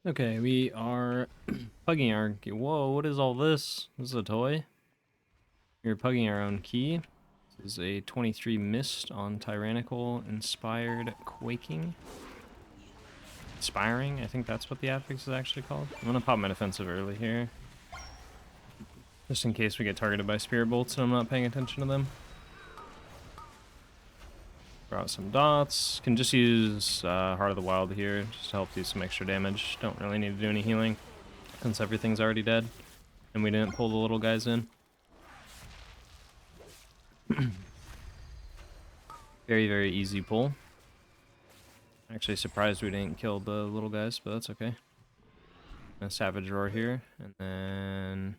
Okay, we are pugging our... Whoa, what is all this? This is a toy? We're pugging our own key. This is a 23 Mist on Tyrannical Inspired Quaking. Inspiring, I think that's what the affix is actually called. I'm gonna pop my defensive early here. Just in case we get targeted by Spirit Bolts and I'm not paying attention to them. Throw out some dots. Can just use Heart of the Wild here, just to help do some extra damage. Don't really need to do any healing, since everything's already dead. And we didn't pull the little guys in. Very, very easy pull. Actually surprised we didn't kill the little guys, but that's okay. A Savage Roar here, and then...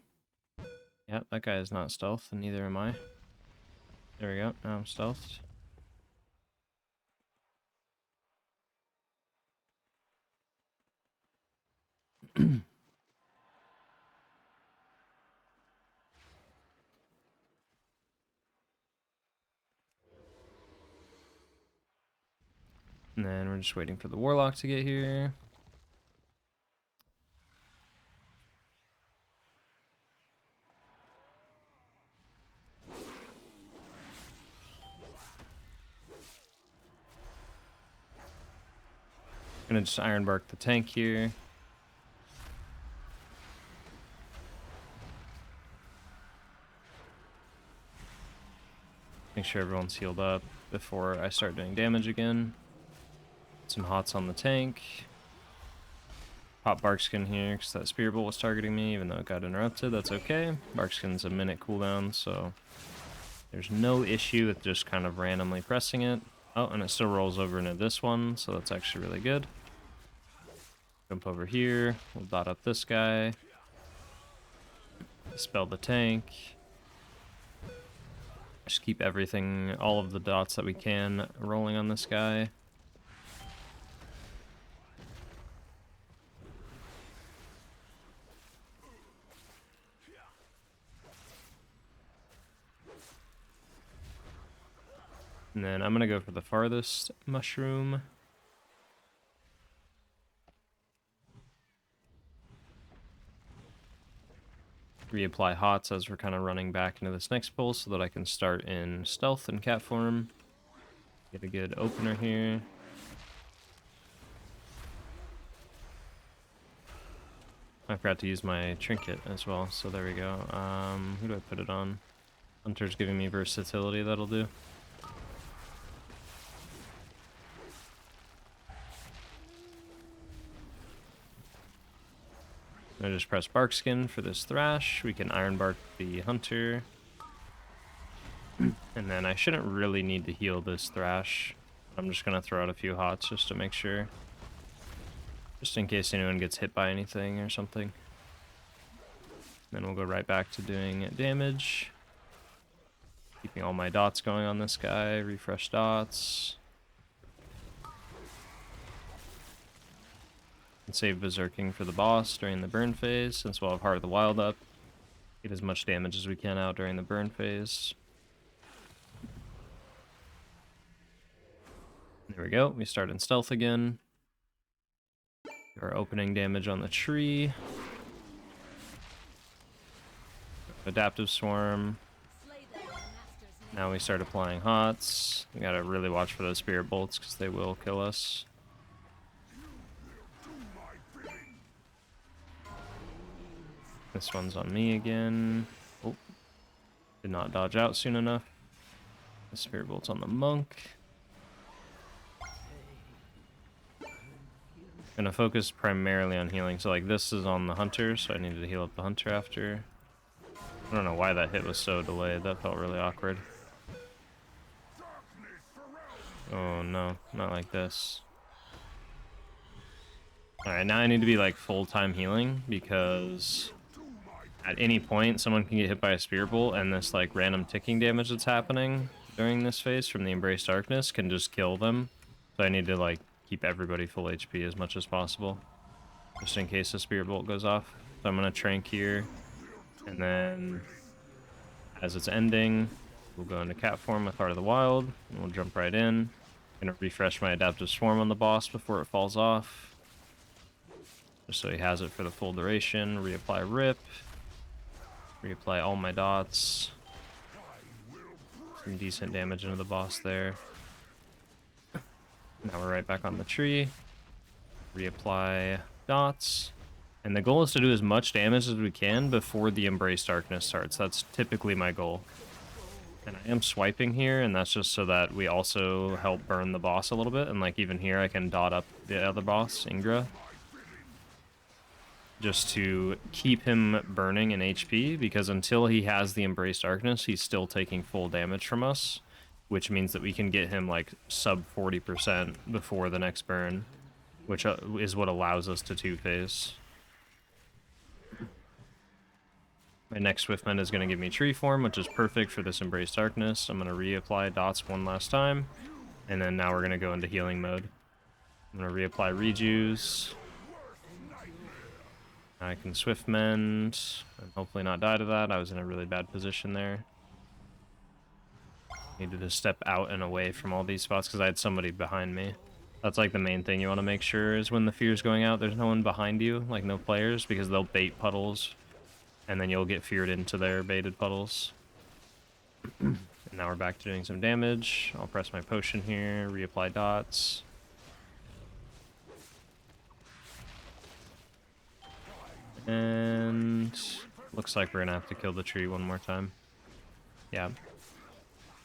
Yeah, that guy is not stealth, and neither am I. There we go, now I'm stealthed. And then we're just waiting for the Warlock to get here. Gonna just Ironbark the tank here. Make sure everyone's healed up before I start doing damage again. Some hots on the tank. Pop Barkskin here because that Spirit Bolt was targeting me even though it got interrupted. That's okay. Barkskin's a minute cooldown, so there's no issue with just kind of randomly pressing it. Oh, and it still rolls over into this one, so that's actually really good. Jump over here. We'll dot up this guy. Dispel the tank. Just keep everything, all of the dots that we can, rolling on this guy. And then I'm gonna go for the farthest mushroom. Reapply hots as we're kind of running back into this next pull so that I can start in stealth and cat form. Get a good opener here. I forgot to use my trinket as well, so there we go. Who do I put it on? Hunter's giving me versatility, that'll do. I just press Barkskin for this Thrash. We can Ironbark the Hunter. And then I shouldn't really need to heal this Thrash. I'm just going to throw out a few hots just to make sure. Just in case anyone gets hit by anything or something. Then we'll go right back to doing damage. Keeping all my dots going on this guy. Refresh dots. And save Berserking for the boss during the burn phase, since we'll have Heart of the Wild up. Get as much damage as we can out during the burn phase. There we go, we start in stealth again. Our opening damage on the tree. Adaptive Swarm. Now we start applying hots. We gotta really watch for those Spirit Bolts because they will kill us. This one's on me again. Oh, did not dodge out soon enough. The Spirit Bolt's on the Monk. Gonna focus primarily on healing. So like this is on the Hunter, so I needed to heal up the Hunter after. I don't know why that hit was so delayed. That felt really awkward. Oh no, not like this. Alright, now I need to be like full-time healing because at any point someone can get hit by a Spirit Bolt and this like random ticking damage that's happening during this phase from the Embrace Darkness can just kill them. So I need to like keep everybody full HP as much as possible, just in case the Spirit Bolt goes off. So I'm gonna Trank here, and then as it's ending, we'll go into cat form with Heart of the Wild, and we'll jump right in. Gonna refresh my Adaptive Swarm on the boss before it falls off. just so he has it for the full duration. Reapply Rip. Reapply all my dots. Some decent damage into the boss there. Now we're right back on the tree. Reapply dots. And the goal is to do as much damage as we can before the Embrace Darkness starts. That's typically my goal. And I am swiping here, and that's just so that we also help burn the boss a little bit. And like even here, I can dot up the other boss, Ingra, just to keep him burning in HP, because until he has the Embrace Darkness, he's still taking full damage from us, which means that we can get him like sub 40% before the next burn, which is what allows us to two-phase. My next Swiftmend is going to give me Tree Form, which is perfect for this Embrace Darkness. I'm going to reapply dots one last time, and then now we're going to go into healing mode. I'm going to reapply Rejuice. I can Swiftmend and hopefully not die to that. I was in a really bad position there. Needed to step out and away from all these spots because I had somebody behind me. That's like the main thing you want to make sure is when the fear's going out, there's no one behind you, like no players, because they'll bait puddles, and then you'll get feared into their baited puddles. And now we're back to doing some damage. I'll press my potion here, reapply dots. And looks like we're gonna have to kill the tree one more time. Yeah.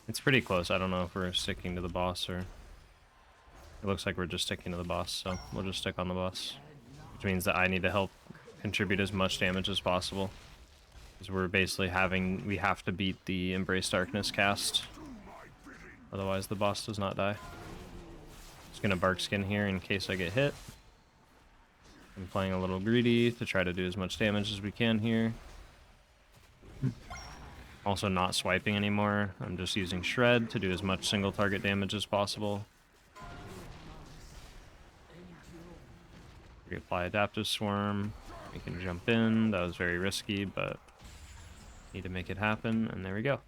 It's pretty close. I don't know if we're sticking to the boss or... It looks like we're just sticking to the boss, so we'll just stick on the boss. Which means that I need to help contribute as much damage as possible. Because we're basically we have to beat the Embrace Darkness cast. Otherwise the boss does not die. Just gonna Bark Skin here in case I get hit. I'm playing a little greedy to try to do as much damage as we can here. Also not swiping anymore. I'm just using Shred to do as much single target damage as possible. Reapply Adaptive Swarm. We can jump in. That was very risky, but need to make it happen, and there we go.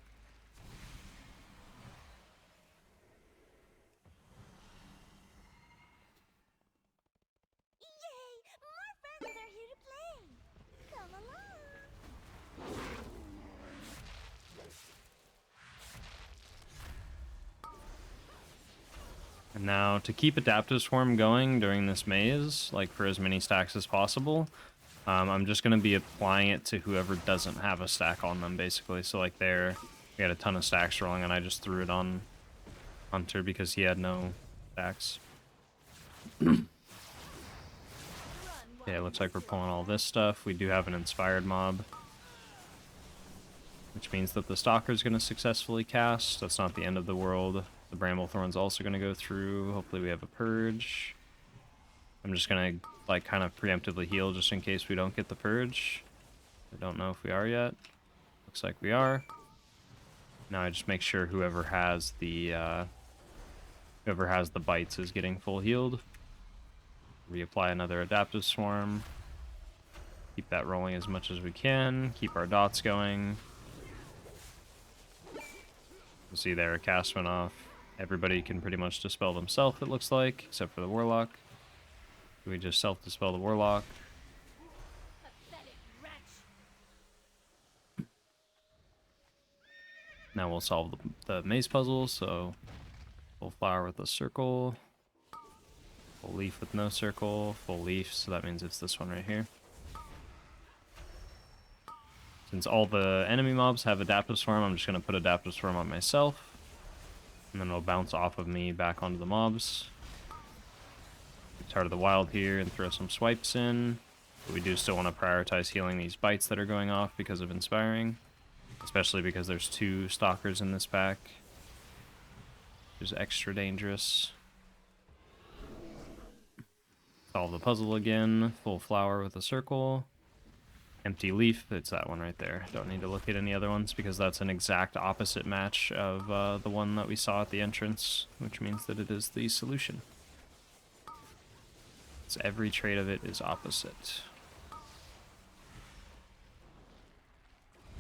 And now, to keep Adaptive Swarm going during this maze, like for as many stacks as possible, I'm just going to be applying it to whoever doesn't have a stack on them, basically. So like there, we had a ton of stacks rolling, and I just threw it on Hunter because he had no stacks. Yeah, it looks like we're pulling all this stuff. We do have an Inspired Mob, which means that the Stalker is going to successfully cast. That's not the end of the world. The Bramblethorn's also going to go through. Hopefully we have a Purge. I'm just going to like kind of preemptively heal just in case we don't get the Purge. I don't know if we are yet. Looks like we are. Now I just make sure whoever has the bites is getting full healed. Reapply another Adaptive Swarm. Keep that rolling as much as we can. Keep our dots going. You see there, a cast went off. Everybody can pretty much dispel themselves, it looks like, except for the Warlock. We just self-dispel the Warlock. Now we'll solve the maze puzzle, so full flower with a circle, full leaf with no circle, full leaf, so that means it's this one right here. Since all the enemy mobs have Adaptive Swarm, I'm just going to put Adaptive Swarm on myself. And then it'll bounce off of me back onto the mobs. It's Heart of the Wild here and throw some swipes in. But we do still want to prioritize healing these bites that are going off because of Inspiring. Especially because there's 2 Stalkers in this pack. Which is extra dangerous. Solve the puzzle again. Full flower with a circle. Empty leaf, it's that one right there. Don't need to look at any other ones because that's an exact opposite match of the one that we saw at the entrance, which means that it is the solution. So every trait of it is opposite.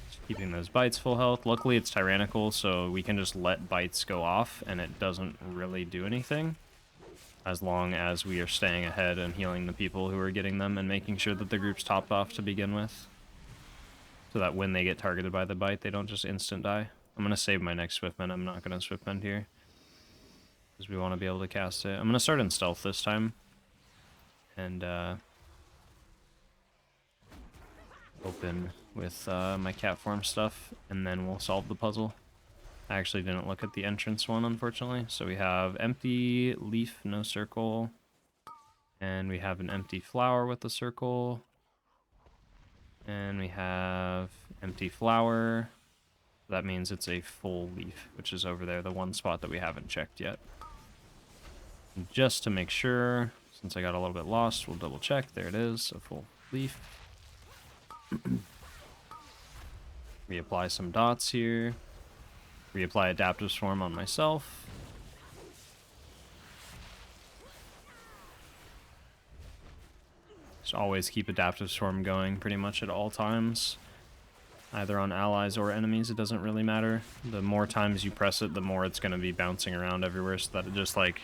Just keeping those bites full health. Luckily it's tyrannical, so we can just let bites go off and it doesn't really do anything. as long as we are staying ahead and healing the people who are getting them and making sure that the group's topped off to begin with. So that when they get targeted by the bite, they don't just instant die. I'm going to save my next Swiftmend. I'm not going to Swiftmend here, because we want to be able to cast it. I'm going to start in stealth this time. And open with my cat form stuff, and then we'll solve the puzzle. I actually didn't look at the entrance one, unfortunately. So we have empty leaf, no circle. And we have an empty flower with a circle. And we have empty flower. That means it's a full leaf, which is over there, the one spot that we haven't checked yet. And just to make sure, since I got a little bit lost, we'll double check. There it is, a full leaf. Reapply some dots here. Reapply Adaptive Swarm on myself. Just always keep Adaptive Swarm going pretty much at all times. Either on allies or enemies, it doesn't really matter. The more times you press it, the more it's going to be bouncing around everywhere, so that it just, like,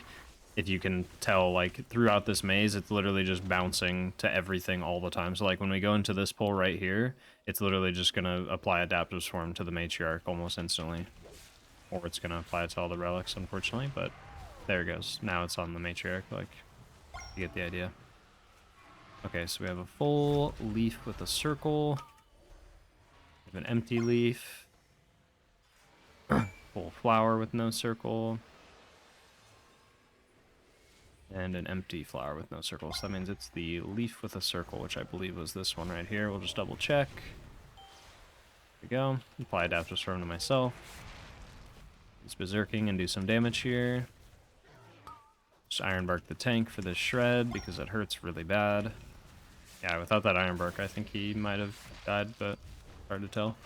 if you can tell, like, throughout this maze, it's literally just bouncing to everything all the time. So, like, when we go into this pull right here, it's literally just going to apply Adaptive Swarm to the Matriarch almost instantly. Or it's going to apply it to all the relics, unfortunately, but there it goes. Now it's on the Matriarch, like, you get the idea. Okay, so we have a full leaf with a circle. We have an empty leaf. Full flower with no circle. And an empty flower with no circle. So that means it's the leaf with a circle, which I believe was this one right here. We'll just double check. There we go. Apply Adaptive Storm to myself. Use Berserking and do some damage here. Just Ironbark the tank for this shred because it hurts really bad. Yeah, without that Ironbark, I think he might have died, but hard to tell.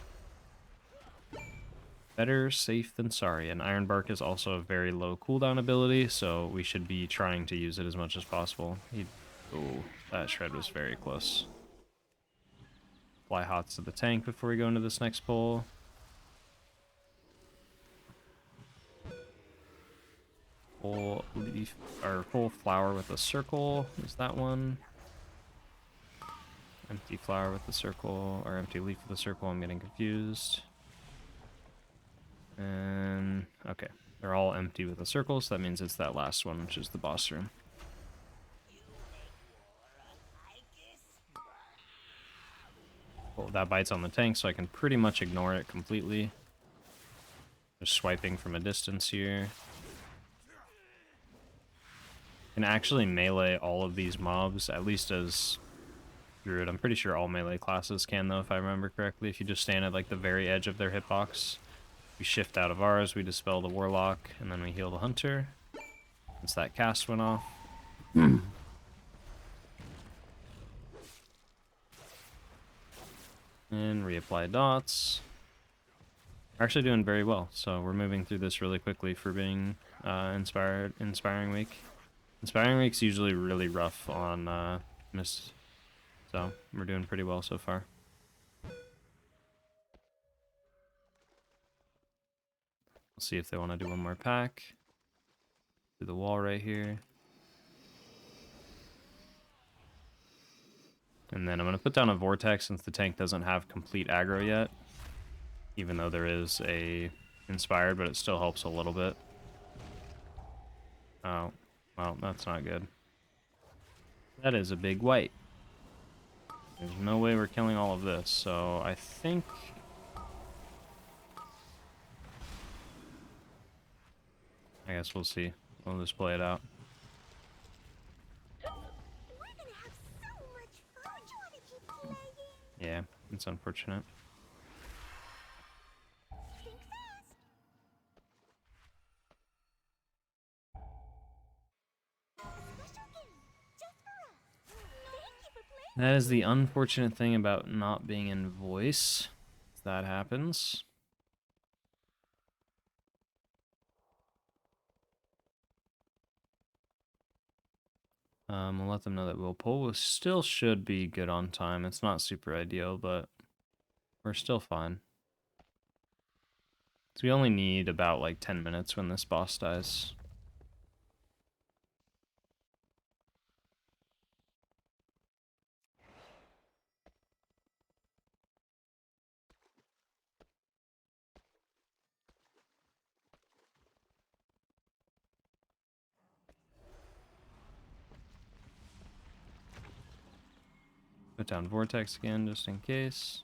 Better safe than sorry, and Ironbark is also a very low cooldown ability, so we should be trying to use it as much as possible. Oh, that shred was very close. Fly Hots to the tank before we go into this next pull. Full leaf, or full flower with a circle is that one. Empty flower with the circle, or empty leaf with a circle, I'm getting confused. And, okay, they're all empty with a circle, so that means it's that last one, which is the boss room. Well, that bites on the tank, so I can pretty much ignore it completely. Just swiping from a distance here. Can actually melee all of these mobs, at least as Druid. I'm pretty sure all melee classes can, though, if I remember correctly. If you just stand at like the very edge of their hitbox. We shift out of ours, we dispel the Warlock, and then we heal the Hunter. Once that cast went off. And reapply dots. We're actually doing very well, so we're moving through this really quickly for being Inspiring Week. Inspiring Week's usually really rough on Mist, so we're doing pretty well so far. We'll see if they want to do one more pack. Do the wall right here. And then I'm going to put down a Vortex since the tank doesn't have complete aggro yet. Even though there is a Inspired, but it still helps a little bit. Oh, well, that's not good. That is a big white. There's no way we're killing all of this, so I think... I guess we'll see. We'll just play it out. Yeah, it's unfortunate. That is the unfortunate thing about not being in voice. That happens. We'll let them know that we'll pull. We still should be good on time. It's not super ideal, but we're still fine. So we only need about like 10 minutes when this boss dies. Put down Vortex again, just in case.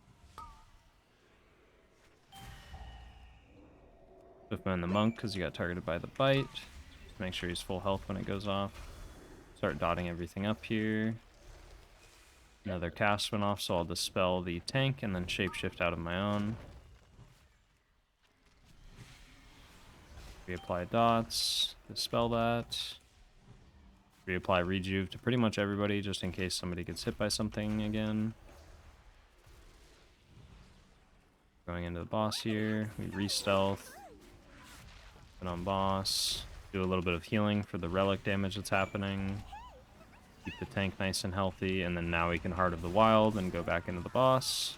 Swiftman the Monk, because he got targeted by the bite. Just make sure he's full health when it goes off. Start dotting everything up here. Another cast went off, so I'll dispel the tank and then shapeshift out of my own. Reapply dots, dispel that. Reapply rejuve to pretty much everybody, just in case somebody gets hit by something again. Going into the boss here, we re-stealth. Put on boss. Do a little bit of healing for the relic damage that's happening. Keep the tank nice and healthy, and then now we can Heart of the Wild and go back into the boss.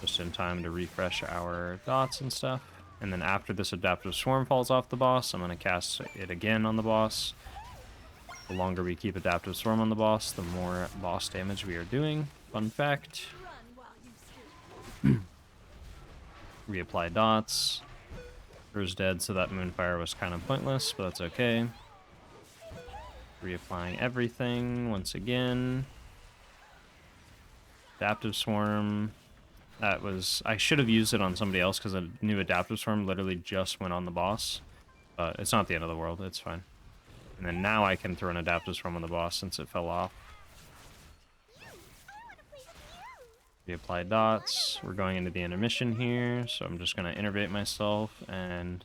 Just in time to refresh our dots and stuff. And then after this Adaptive Swarm falls off the boss, I'm going to cast it again on the boss. The longer we keep Adaptive Swarm on the boss, the more boss damage we are doing. Fun fact. Reapply dots. Her's dead, so that Moonfire was kind of pointless, but that's okay. Reapplying everything once again. Adaptive Swarm. That was... I should have used it on somebody else because a new Adaptive Swarm literally just went on the boss. But it's not the end of the world, it's fine. And then now I can throw an Adaptive Swarm on the boss since it fell off. Reapply dots. We're going into the intermission here, so I'm just going to innervate myself and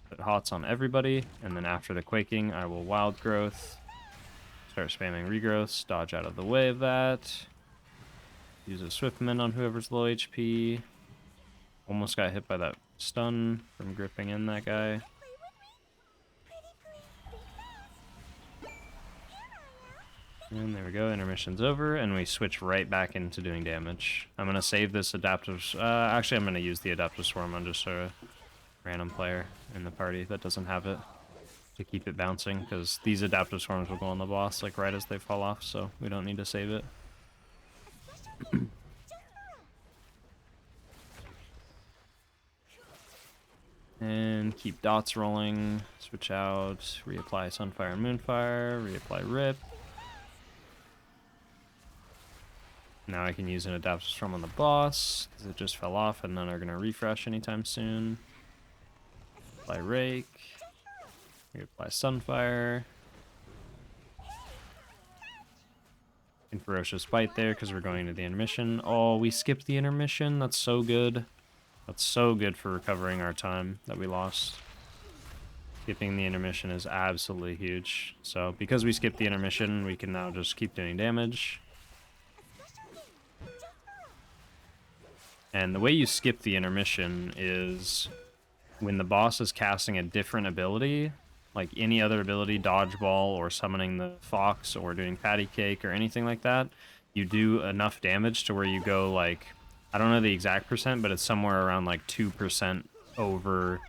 put hots on everybody. And then after the quaking, I will Wild Growth. Start spamming regrowths, dodge out of the way of that. Use a Swiftman on whoever's low HP. Almost got hit by that stun from gripping in that guy. And there we go, intermission's over, and we switch right back into doing damage. I'm going to save this Adaptive... actually, I'm going to use the Adaptive Swarm on just a random player in the party that doesn't have it to keep it bouncing, because these Adaptive Swarms will go on the boss like right as they fall off, so we don't need to save it. And keep dots rolling, switch out, reapply Sunfire and Moonfire, reapply Rip. Now I can use an Adaptive Swarm on the boss, because it just fell off and none are going to refresh anytime soon. Apply Rake. Reapply Sunfire. And Ferocious Bite there, because we're going to the intermission. Oh, we skipped the intermission? That's so good. That's so good for recovering our time that we lost. Skipping the intermission is absolutely huge. So, because we skipped the intermission, we can now just keep doing damage. And the way you skip the intermission is when the boss is casting a different ability, like any other ability, dodgeball or summoning the fox or doing patty cake or anything like that, you do enough damage to where you go like, I don't know the exact percent, but it's somewhere around like 2% over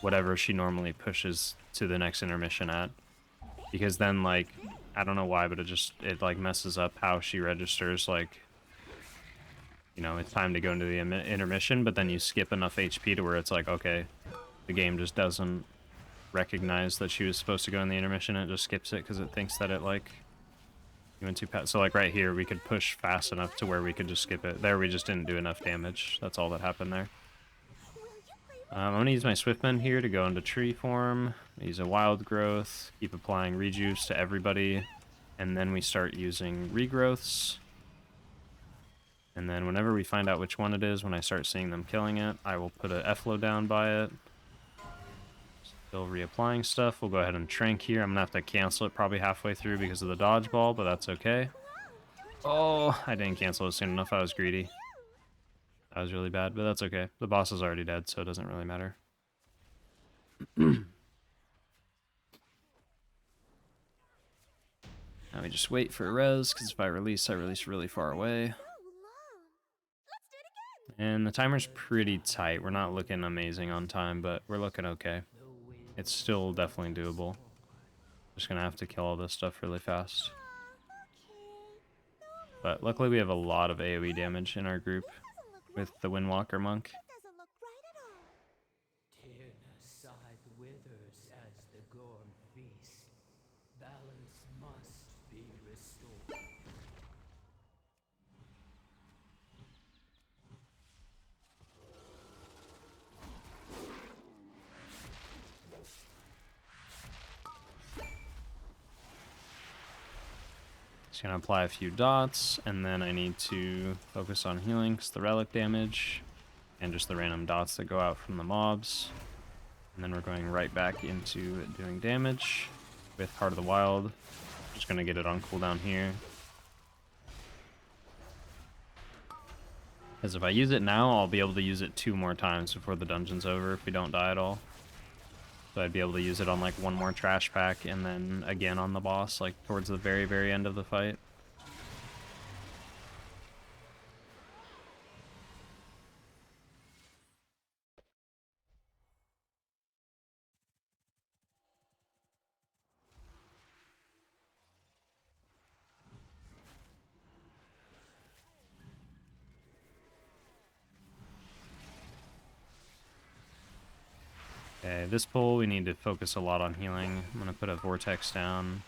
whatever she normally pushes to the next intermission at. Because then like, I don't know why, but it like messes up how she registers like, you know, it's time to go into the intermission, but then you skip enough HP to where it's like, okay, the game just doesn't recognize that she was supposed to go in the intermission, and it just skips it because it thinks that it, like, you went too fast. So, like, right here, we could push fast enough to where we could just skip it. There, we just didn't do enough damage. That's all that happened there. I'm going to use my Swiftman here to go into tree form. Use a Wild Growth, keep applying rejuice to everybody, and then we start using regrowths. And then whenever we find out which one it is, when I start seeing them killing it, I will put a F-low down by it. Still reapplying stuff. We'll go ahead and trank here. I'm going to have to cancel it probably halfway through because of the dodgeball, but that's okay. Oh, I didn't cancel it soon enough. I was greedy. That was really bad, but that's okay. The boss is already dead, so it doesn't really matter. Now we just wait for a res, because if I release really far away. And the timer's pretty tight. We're not looking amazing on time, but we're looking okay. It's still definitely doable. Just gonna have to kill all this stuff really fast. But luckily we have a lot of AoE damage in our group with the Windwalker monk. Tirna Scithe withers as the gorm feast. Balance must be restored. Just gonna apply a few dots, and then I need to focus on healing because the relic damage and just the random dots that go out from the mobs. And then we're going right back into doing damage with Heart of the Wild. Just gonna get it on cooldown here. Because if I use it now, I'll be able to use it 2 more times before the dungeon's over if we don't die at all. So I'd be able to use it on like 1 more trash pack and then again on the boss, like towards the very, very end of the fight. Okay, this pull we need to focus a lot on healing. I'm gonna put a vortex down.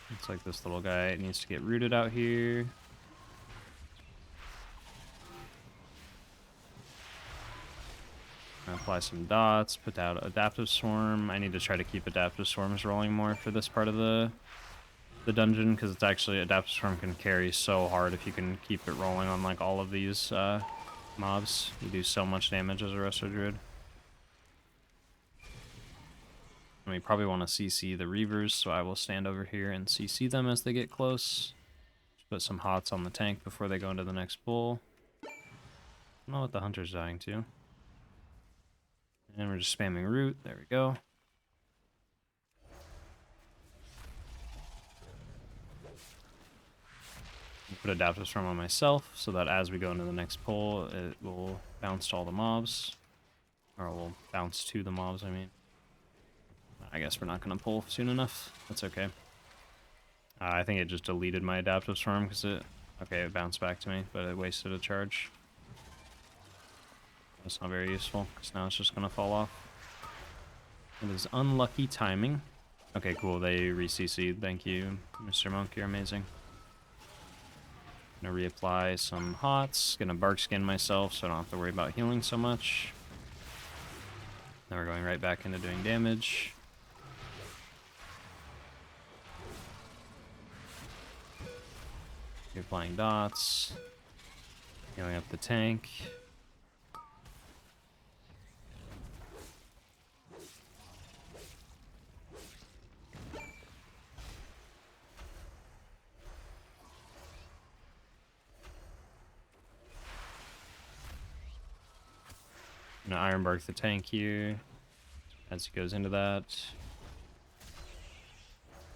Looks like this little guy needs to get rooted out here. Apply some dots, put out Adaptive Swarm. I need to try to keep Adaptive Swarms rolling more for this part of the dungeon, because it's actually, Adaptive Swarm can carry so hard if you can keep it rolling on like all of these mobs. You do so much damage as a Resto Druid. And we probably want to CC the Reavers, so I will stand over here and CC them as they get close. Just put some hots on the tank before they go into the next pull. I don't know what the Hunter's dying to. And we're just spamming root. There we go. Put Adaptive Storm on myself so that as we go into the next pull, it will bounce to all the mobs. Or it will bounce to the mobs, I mean. I guess we're not going to pull soon enough. That's okay. I think it just deleted my Adaptive Storm because it... Okay, it bounced back to me, but it wasted a charge. That's not very useful, because now it's just going to fall off. It is unlucky timing. Okay, cool. They re-CC'd. Thank you, Mr. Monk. You're amazing. Gonna reapply some hots. Gonna bark skin myself so I don't have to worry about healing so much. Now we're going right back into doing damage. Reapplying dots. Healing up the tank. Gonna Iron Bark the tank here as he goes into that.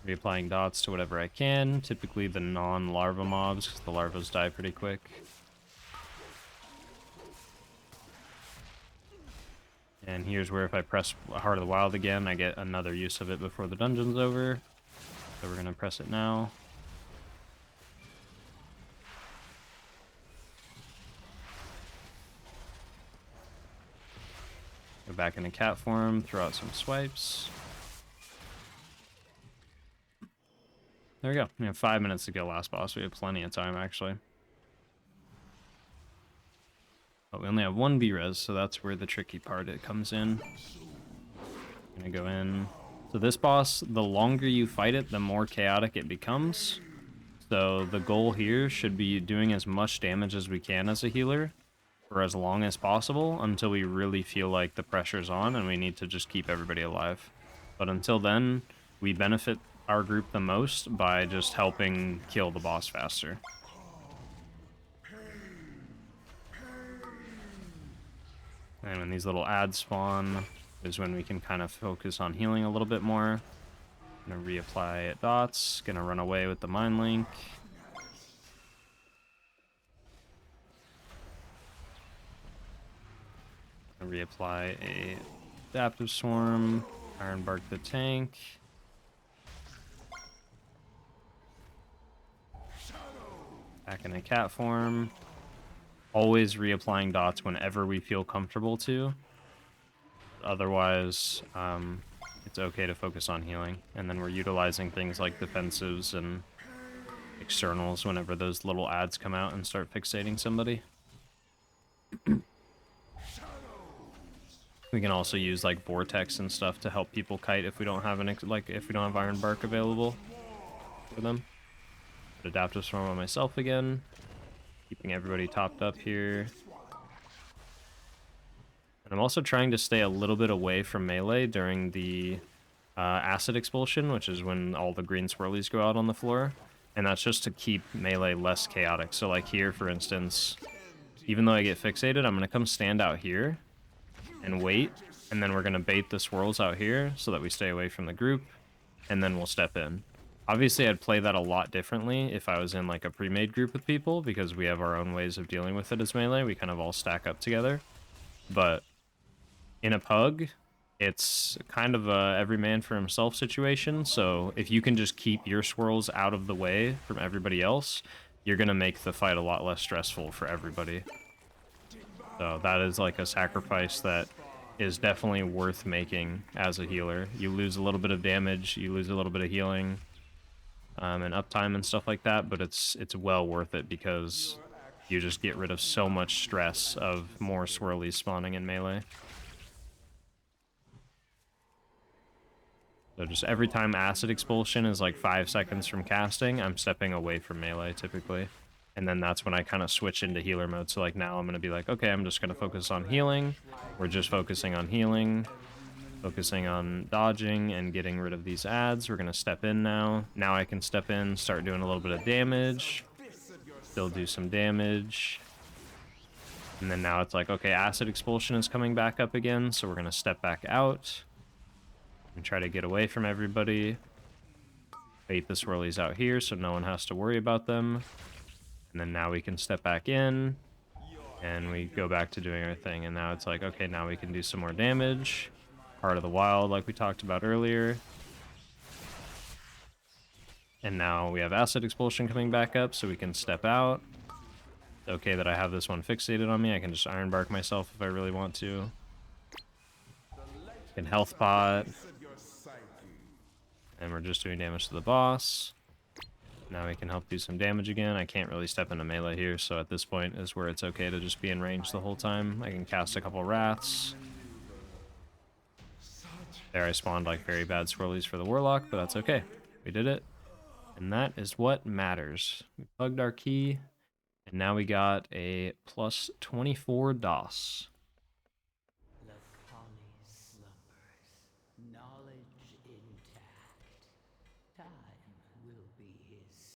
Reapplying dots to whatever I can, typically the non-larva mobs, because the larvas die pretty quick. And here's where if I press Heart of the Wild again, I get another use of it before the dungeon's over. So we're gonna press it now. Go back into cat form, throw out some swipes. There we go. We have 5 minutes to kill last boss. We have plenty of time, actually. But we only have 1 B-res, so that's where the tricky part it comes in. Gonna go in. So this boss, the longer you fight it, the more chaotic it becomes. So the goal here should be doing as much damage as we can as a healer for as long as possible until we really feel like the pressure's on and we need to just keep everybody alive. But until then, we benefit our group the most by just helping kill the boss faster. And when these little ads spawn is when we can kind of focus on healing a little bit more. Gonna reapply dots, gonna run away with the Mind Link. Gonna reapply a Adaptive Swarm, Iron Bark the tank. Back in a cat form. Always reapplying dots whenever we feel comfortable to. Otherwise, it's okay to focus on healing. And then we're utilizing things like defensives and externals whenever those little ads come out and start fixating somebody. We can also use like vortex and stuff to help people kite if we don't have if we don't have iron bark available for them. Put adaptive swarm on myself again, keeping everybody topped up here. And I'm also trying to stay a little bit away from melee during the acid expulsion, which is when all the green swirlies go out on the floor. And that's just to keep melee less chaotic. So like here, for instance, even though I get fixated, I'm going to come stand out here and wait. And then we're going to bait the swirls out here so that we stay away from the group. And then we'll step in. Obviously, I'd play that a lot differently if I was in like a pre-made group with people, because we have our own ways of dealing with it as melee. We kind of all stack up together. But in a pug, it's kind of a every man for himself situation. So if you can just keep your swirls out of the way from everybody else, you're going to make the fight a lot less stressful for everybody. So that is like a sacrifice that is definitely worth making as a healer. You lose a little bit of damage, you lose a little bit of healing, and uptime and stuff like that, but it's well worth it because you just get rid of so much stress of more swirlies spawning in melee. So just every time acid expulsion is like 5 seconds from casting, I'm stepping away from melee typically. And then that's when I kind of switch into healer mode. So like now I'm going to be like, okay, I'm just going to focus on healing. We're just focusing on healing, focusing on dodging and getting rid of these ads. We're going to step in now. Now I can step in, start doing a little bit of damage, still do some damage. And then now it's like, okay, acid expulsion is coming back up again. So we're going to step back out and try to get away from everybody. Bait the swirlies out here so no one has to worry about them. And then now we can step back in and we go back to doing our thing. And now it's like, okay, now we can do some more damage. Heart of the Wild, like we talked about earlier. And now we have acid expulsion coming back up, so we can step out. It's okay that I have this one fixated on me. I can just iron bark myself if I really want to. Can health pot. And we're just doing damage to the boss. Now we can help do some damage again. I can't really step into melee here, so at this point is where it's okay to just be in range the whole time. I can cast a couple wraths. There I spawned like very bad swirlies for the warlock, but that's okay. We did it. And that is what matters. We plugged our key, and now we got a plus 24 DOS.